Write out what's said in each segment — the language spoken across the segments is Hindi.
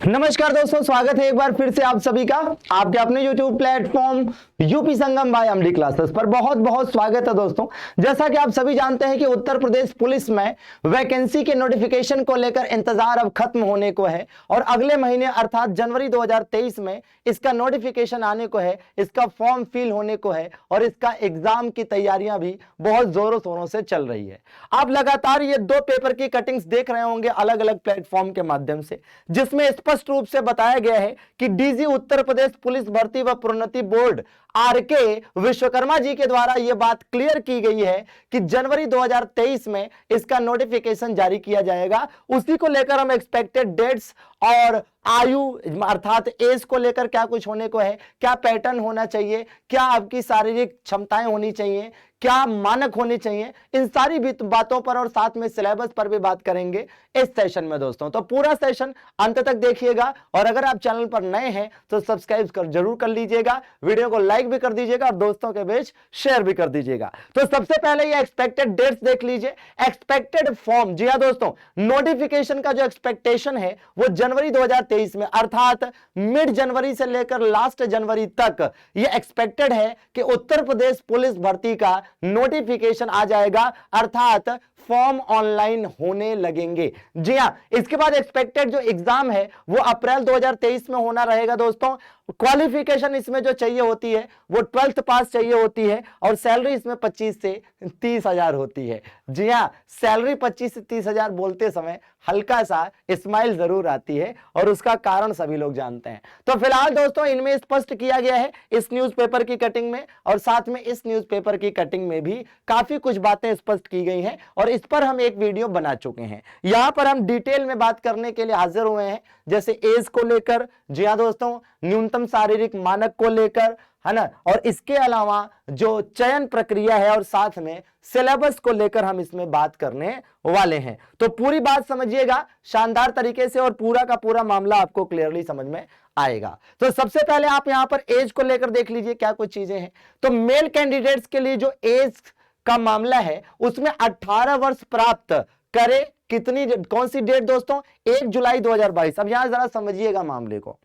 नमस्कार दोस्तों, स्वागत है एक बार फिर से आप सभी का आपके अपने YouTube प्लेटफॉर्म यूपी संगम बाय एमडी क्लासेस पर। बहुत बहुत स्वागत है दोस्तों। जैसा कि आप सभी जानते हैं कि उत्तर प्रदेश पुलिस में वैकेंसी के नोटिफिकेशन को लेकर इंतजार अब खत्म होने को है और अगले महीने अर्थात जनवरी 2023 में इसका नोटिफिकेशन आने को है, इसका फॉर्म फिल होने को है और इसका एग्जाम की तैयारियां भी बहुत जोरों शोरों से चल रही है। आप लगातार ये दो पेपर की कटिंग्स देख रहे होंगे अलग अलग प्लेटफॉर्म के माध्यम से, जिसमें स्पष्ट रूप से बताया गया है कि डीजी उत्तर प्रदेश पुलिस भर्ती व प्रोन्नति बोर्ड आरके विश्वकर्मा जी के द्वारा यह बात क्लियर की गई है कि जनवरी 2023 में इसका नोटिफिकेशन जारी किया जाएगा। उसी को लेकर हम एक्सपेक्टेड डेट्स और आयु अर्थात एज को लेकर क्या कुछ होने को है, क्या पैटर्न होना चाहिए, क्या आपकी शारीरिक क्षमताएं होनी चाहिए, क्या मानक होने चाहिए, इन सारी बातों पर और साथ में सिलेबस पर भी बात करेंगे इस सेशन में दोस्तों। तो पूरा सेशन अंत तक देखिएगा और अगर आप चैनल पर नए हैं तो सब्सक्राइब जरूर कर लीजिएगा, वीडियो को लाइक भी कर दीजिएगा और दोस्तों के बीच शेयर भी कर दीजिएगा। तो सबसे पहले ये एक्सपेक्टेड डेट्स देख लीजिए। एक्सपेक्टेड फॉर्म, जी हां दोस्तों, नोटिफिकेशन का जो एक्सपेक्टेशन है वो जनवरी 2023 में अर्थात मिड जनवरी से लेकर लास्ट जनवरी तक ये एक्सपेक्टेड है कि उत्तर प्रदेश पुलिस भर्ती का नोटिफिकेशन आ जाएगा अर्थात फॉर्म ऑनलाइन होने लगेंगे। जी हां, इसके बाद एक्सपेक्टेड जो एग्जाम है वो अप्रैल 2023 में होना रहेगा दोस्तों। क्वालिफिकेशन इसमें जो चाहिए होती है वो 12th पास चाहिए होती है और सैलरी इसमें 25 से 30 हजार होती है। जी हां, सैलरी 25 से 30 हजार बोलते समय हल्का सा स्माइल जरूर आती है और उसका कारण सभी लोग जानते हैं। तो फिलहाल दोस्तों इनमें स्पष्ट किया गया है इस न्यूज़पेपर की कटिंग में और साथ में इस न्यूज़पेपर की कटिंग में भी काफी कुछ बातें स्पष्ट की गई हैं और इस पर हम एक वीडियो बना चुके हैं। यहां पर हम डिटेल में बात करने के लिए हाजिर हुए हैं, जैसे एज को लेकर, जी हां दोस्तों, न्यूनतम शारीरिक मानक को लेकर, है ना, और इसके अलावा जो चयन प्रक्रिया है और साथ में सिलेबस को लेकर हम इसमें बात करने वाले हैं। तो पूरी बात समझिएगा शानदार तरीके से और पूरा का पूरा मामला आपको क्लियरली समझ में आएगा। तो सबसे पहले आप यहां पर एज को लेकर देख लीजिए क्या कुछ चीजें हैं। तो मेल कैंडिडेट्स के लिए जो एज का मामला है उसमें 18 वर्ष प्राप्त करे, कितनी कौन सी डेट दोस्तों, 1 जुलाई 2022। अब यहां जरा समझिएगा मामले को।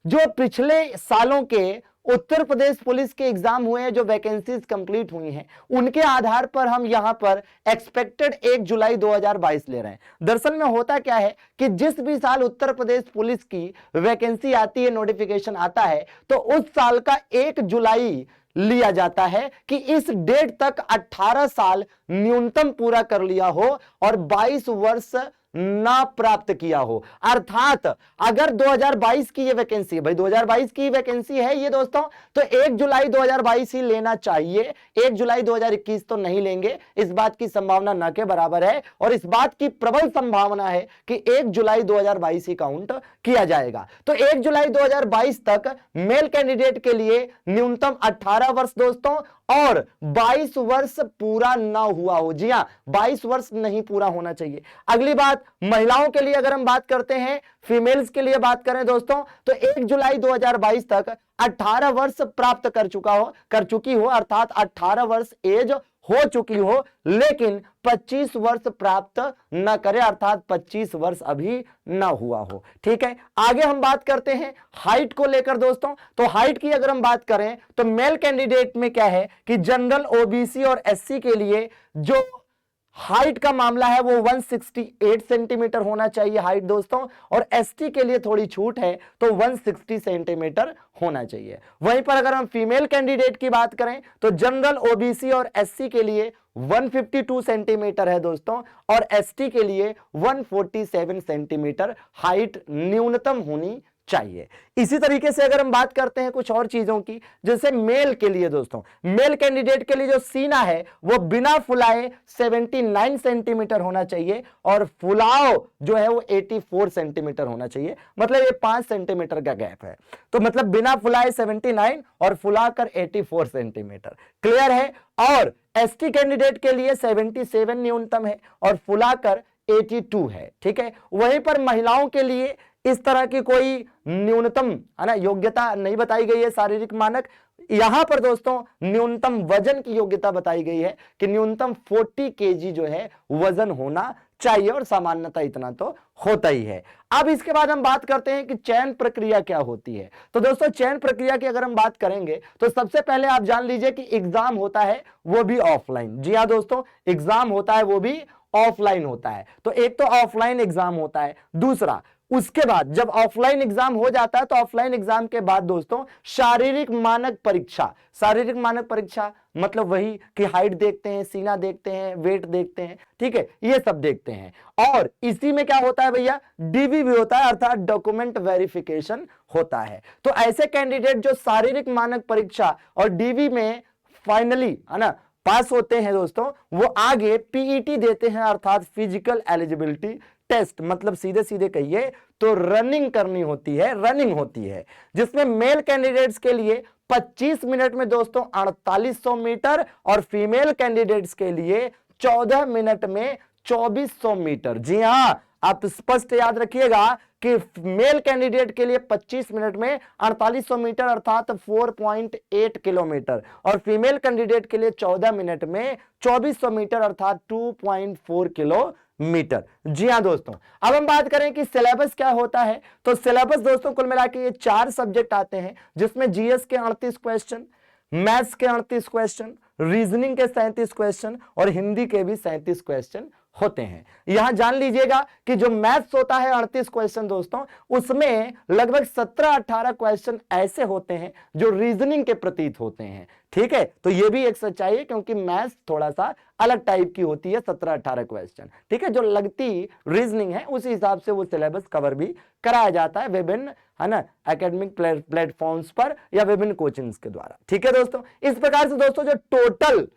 जो पिछले सालों के उत्तर प्रदेश पुलिस के एग्जाम हुए हैं, जो वैकेंसीज कंप्लीट हुई हैं, उनके आधार पर हम यहां पर एक्सपेक्टेड 1 जुलाई 2022 ले रहे हैं। दरअसल में होता क्या है कि जिस भी साल उत्तर प्रदेश पुलिस की वैकेंसी आती है, नोटिफिकेशन आता है, तो उस साल का 1 जुलाई लिया जाता है कि इस डेट तक 18 साल न्यूनतम पूरा कर लिया हो और 22 वर्ष ना प्राप्त किया हो। अर्थात अगर 2022 की ये वैकेंसी है, भाई 2022 की वैकेंसी है ये दोस्तों, तो 1 जुलाई 2022 ही लेना चाहिए। 1 जुलाई 2021 तो नहीं लेंगे, इस बात की संभावना न के बराबर है और इस बात की प्रबल संभावना है कि 1 जुलाई 2022 ही काउंट किया जाएगा। तो 1 जुलाई 2022 तक मेल कैंडिडेट के लिए न्यूनतम 18 वर्ष दोस्तों और 22 वर्ष पूरा ना हुआ हो। जी हां, 22 वर्ष नहीं पूरा होना चाहिए। अगली बात, महिलाओं के लिए अगर हम बात करते हैं, फीमेल्स के लिए बात करें दोस्तों, तो 1 जुलाई 2022 तक 18 वर्ष प्राप्त कर चुकी हो अर्थात 18 वर्ष एज हो चुकी हो, लेकिन 25 वर्ष प्राप्त न करे अर्थात 25 वर्ष अभी न हुआ हो। ठीक है, आगे हम बात करते हैं हाइट को लेकर दोस्तों। तो हाइट की अगर हम बात करें तो मेल कैंडिडेट में क्या है कि जनरल, ओबीसी और एससी के लिए जो हाइट का मामला है वो 168 सेंटीमीटर होना चाहिए हाइट दोस्तों, और एसटी के लिए थोड़ी छूट है तो 160 सेंटीमीटर होना चाहिए। वहीं पर अगर हम फीमेल कैंडिडेट की बात करें तो जनरल, ओबीसी और एससी के लिए 152 सेंटीमीटर है दोस्तों और एसटी के लिए 147 सेंटीमीटर हाइट न्यूनतम होनी चाहिए। इसी तरीके से अगर हम बात करते हैं कुछ और चीजों की, जैसे मेल के लिए दोस्तों, मेल कैंडिडेट के लिए जो सीना है वो बिना फुलाए 79 सेंटीमीटर होना चाहिए और फुलाव जो है वो 84 सेंटीमीटर होना चाहिए। मतलब ये 5 सेंटीमीटर का गैप है। तो मतलब बिना फुलाए 79 और फुलाकर 84 सेंटीमीटर। क्लियर है? और एसटी कैंडिडेट के लिए 77 न्यूनतम है और फुलाकर 82 है। ठीक है, वहीं पर महिलाओं के लिए इस तरह की कोई न्यूनतम है ना योग्यता नहीं बताई गई है शारीरिक मानक। यहां पर दोस्तों न्यूनतम वजन की योग्यता बताई गई है कि न्यूनतम 40 केजी जो है वजन होना चाहिए, और सामान्यता इतना तो होता ही है। अब इसके बाद हम बात करते हैं कि चयन प्रक्रिया क्या होती है। तो दोस्तों चयन प्रक्रिया की अगर हम बात करेंगे तो सबसे पहले आप जान लीजिए कि एग्जाम होता है वो भी ऑफलाइन। जी हां दोस्तों, एग्जाम होता है वो भी ऑफलाइन होता है। तो एक तो ऑफलाइन एग्जाम होता है, दूसरा उसके बाद जब ऑफलाइन एग्जाम हो जाता है तो ऑफलाइन एग्जाम के बाद दोस्तों शारीरिक मानक परीक्षा। शारीरिक मानक परीक्षा मतलब वही कि हाइट देखते हैं, सीना देखते हैं, वेट देखते हैं, ठीक है, ये सब देखते हैं। और इसी में क्या होता है भैया, डीवी भी होता है, अर्थात डॉक्यूमेंट वेरिफिकेशन होता है। तो ऐसे कैंडिडेट जो शारीरिक मानक परीक्षा और डीवी में फाइनली है ना पास होते हैं दोस्तों, वो आगे पीईटी देते हैं, अर्थात फिजिकल एलिजिबिलिटी टेस्ट। मतलब सीधे सीधे कहिए तो रनिंग करनी होती है, रनिंग होती है, जिसमें मेल कैंडिडेट्स के लिए 25 मिनट में दोस्तों 4800 मीटर और फीमेल कैंडिडेट्स के लिए 14 मिनट में 2400 मीटर। जी हां, आप स्पष्ट याद रखिएगा कि मेल कैंडिडेट के लिए 25 मिनट में 4800 मीटर अर्थात 4.8 किलोमीटर, और फीमेल कैंडिडेट के लिए 14 मिनट में 2400 मीटर अर्थात 2.4 किलोमीटर। जी हां दोस्तों, अब हम बात करें कि सिलेबस क्या होता है। तो सिलेबस दोस्तों कुल मिला के ये 4 सब्जेक्ट आते हैं, जिसमें जीएस के 38 क्वेश्चन, मैथ्स के 38 क्वेश्चन, रीजनिंग के 37 क्वेश्चन और हिंदी के भी 37 क्वेश्चन होते हैं। यहां जान लीजिएगा कि जो मैथ्स होता है 38 क्वेश्चन दोस्तों, उसमें लगभग 17-18 क्वेश्चन ऐसे होते हैं जो रीजनिंग के प्रतीत होते हैं। ठीक है, तो ये भी एक सच्चाई है, क्योंकि मैथ्स थोड़ा सा अलग टाइप की होती है, 17-18 क्वेश्चन। ठीक है, जो लगती रीजनिंग है उसी हिसाब से वो सिलेबस कवर भी कराया जाता है विभिन्न है ना एकेडमिक प्लेटफॉर्म्स पर या विभिन्न कोचिंग्स के द्वारा। ठीक है दोस्तों, इस प्रकार से दोस्तों जो टोटल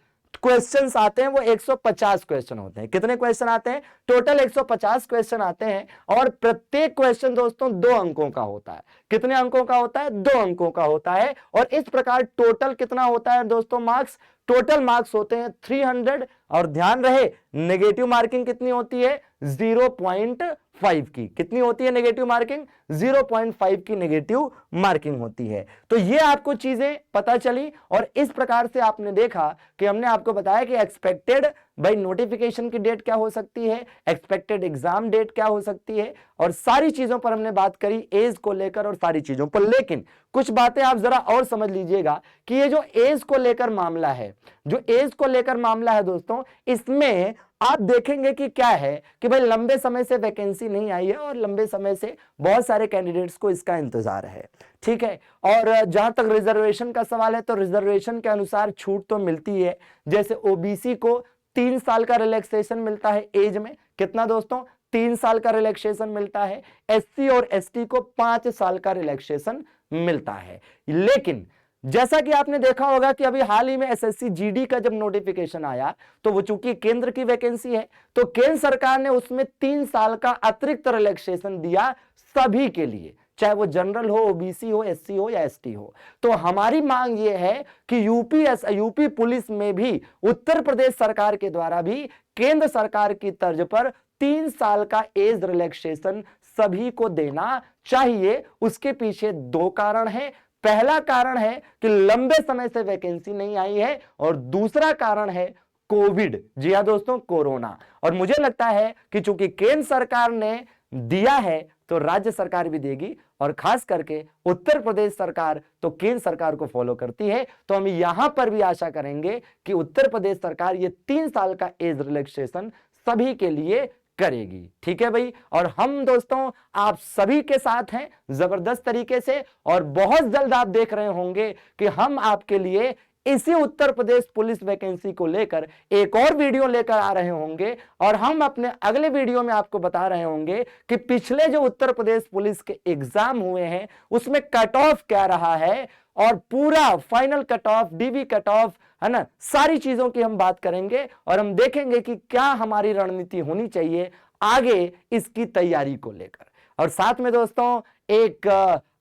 क्वेश्चंस आते हैं वो 150 क्वेश्चन होते हैं। कितने क्वेश्चन आते हैं? टोटल 150 क्वेश्चन आते हैं, और प्रत्येक क्वेश्चन दोस्तों 2 अंकों का होता है। कितने अंकों का होता है? 2 अंकों का होता है। और इस प्रकार टोटल कितना होता है दोस्तों मार्क्स? टोटल मार्क्स होते हैं 300, और ध्यान रहे नेगेटिव मार्किंग कितनी होती है? 0.5 की। कितनी होती है नेगेटिव मार्किंग? 0.5 की नेगेटिव मार्किंग होती है। तो ये आपको चीजें पता चली, और इस प्रकार से आपने देखा कि हमने आपको बताया कि एक्सपेक्टेड भाई नोटिफिकेशन की डेट क्या हो सकती है, एक्सपेक्टेड एग्जाम डेट क्या हो सकती है, और सारी चीजों पर हमने बात करी, एज को लेकर और सारी चीजों पर। लेकिन कुछ बातें आप जरा और समझ लीजिएगा कि ये जो एज को लेकर मामला है, जो एज को लेकर मामला है दोस्तों, इसमें आप देखेंगे कि क्या है कि भाई लंबे समय से वैकेंसी नहीं आई है, और लंबे समय से बहुत सारे कैंडिडेट्स को इसका इंतजार है। ठीक है, और जहां तक रिजर्वेशन का सवाल है, तो रिजर्वेशन के अनुसार छूट तो मिलती है। जैसे ओबीसी को 3 साल का रिलैक्सेशन मिलता है एज में। कितना दोस्तों? 3 साल का रिलैक्सेशन मिलता है। एससी और एसटी को 5 साल का रिलैक्सेशन मिलता है। लेकिन जैसा कि आपने देखा होगा कि अभी हाल ही में एसएससी जीडी का जब नोटिफिकेशन आया, तो वो चूंकि केंद्र की वैकेंसी है, तो केंद्र सरकार ने उसमें 3 साल का अतिरिक्त रिलैक्सेशन दिया सभी के लिए, चाहे वो जनरल हो, ओबीसी हो, एससी हो या एसटी हो। तो हमारी मांग ये है कि यूपी पुलिस में भी उत्तर प्रदेश सरकार के द्वारा भी केंद्र सरकार की तर्ज पर 3 साल का एज रिलैक्सेशन सभी को देना चाहिए। उसके पीछे 2 कारण हैं। पहला कारण है कि लंबे समय से वैकेंसी नहीं आई है, और दूसरा कारण है कोविड। जी हां दोस्तों, कोरोना। और मुझे लगता है कि चूंकि केंद्र सरकार ने दिया है तो राज्य सरकार भी देगी, और खास करके उत्तर प्रदेश सरकार तो केंद्र सरकार को फॉलो करती है। तो हम यहां पर भी आशा करेंगे कि उत्तर प्रदेश सरकार ये 3 साल का एज रिलैक्सेशन सभी के लिए करेगी। ठीक है भाई, और हम दोस्तों आप सभी के साथ हैं जबरदस्त तरीके से, और बहुत जल्द आप देख रहे होंगे कि हम आपके लिए इसी उत्तर प्रदेश पुलिस वैकेंसी को लेकर एक और वीडियो लेकर आ रहे होंगे, और हम अपने अगले वीडियो में आपको बता रहे होंगे कि पिछले जो उत्तर प्रदेश पुलिस के एग्जाम हुए हैं उसमें कट ऑफ क्या रहा है, और पूरा final cut off, dB cut off, है ना, सारी चीजों की हम बात करेंगे, और हम देखेंगे कि क्या हमारी रणनीति होनी चाहिए आगे इसकी तैयारी को लेकर। और साथ में दोस्तों एक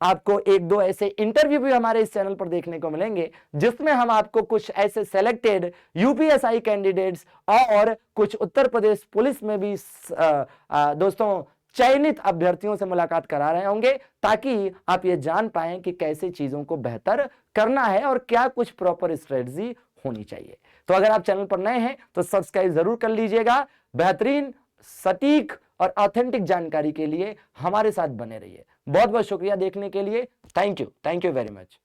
आपको 1-2 ऐसे इंटरव्यू भी हमारे इस चैनल पर देखने को मिलेंगे, जिसमें हम आपको कुछ ऐसे सेलेक्टेड यूपीएसआई कैंडिडेट्स और कुछ उत्तर प्रदेश पुलिस में भी दोस्तों चयनित अभ्यर्थियों से मुलाकात करा रहे होंगे, ताकि आप ये जान पाएं कि कैसे चीजों को बेहतर करना है और क्या कुछ प्रॉपर स्ट्रेटजी होनी चाहिए। तो अगर आप चैनल पर नए हैं तो सब्सक्राइब जरूर कर लीजिएगा। बेहतरीन, सटीक और ऑथेंटिक जानकारी के लिए हमारे साथ बने रहिए। बहुत बहुत शुक्रिया देखने के लिए। Thank you very much.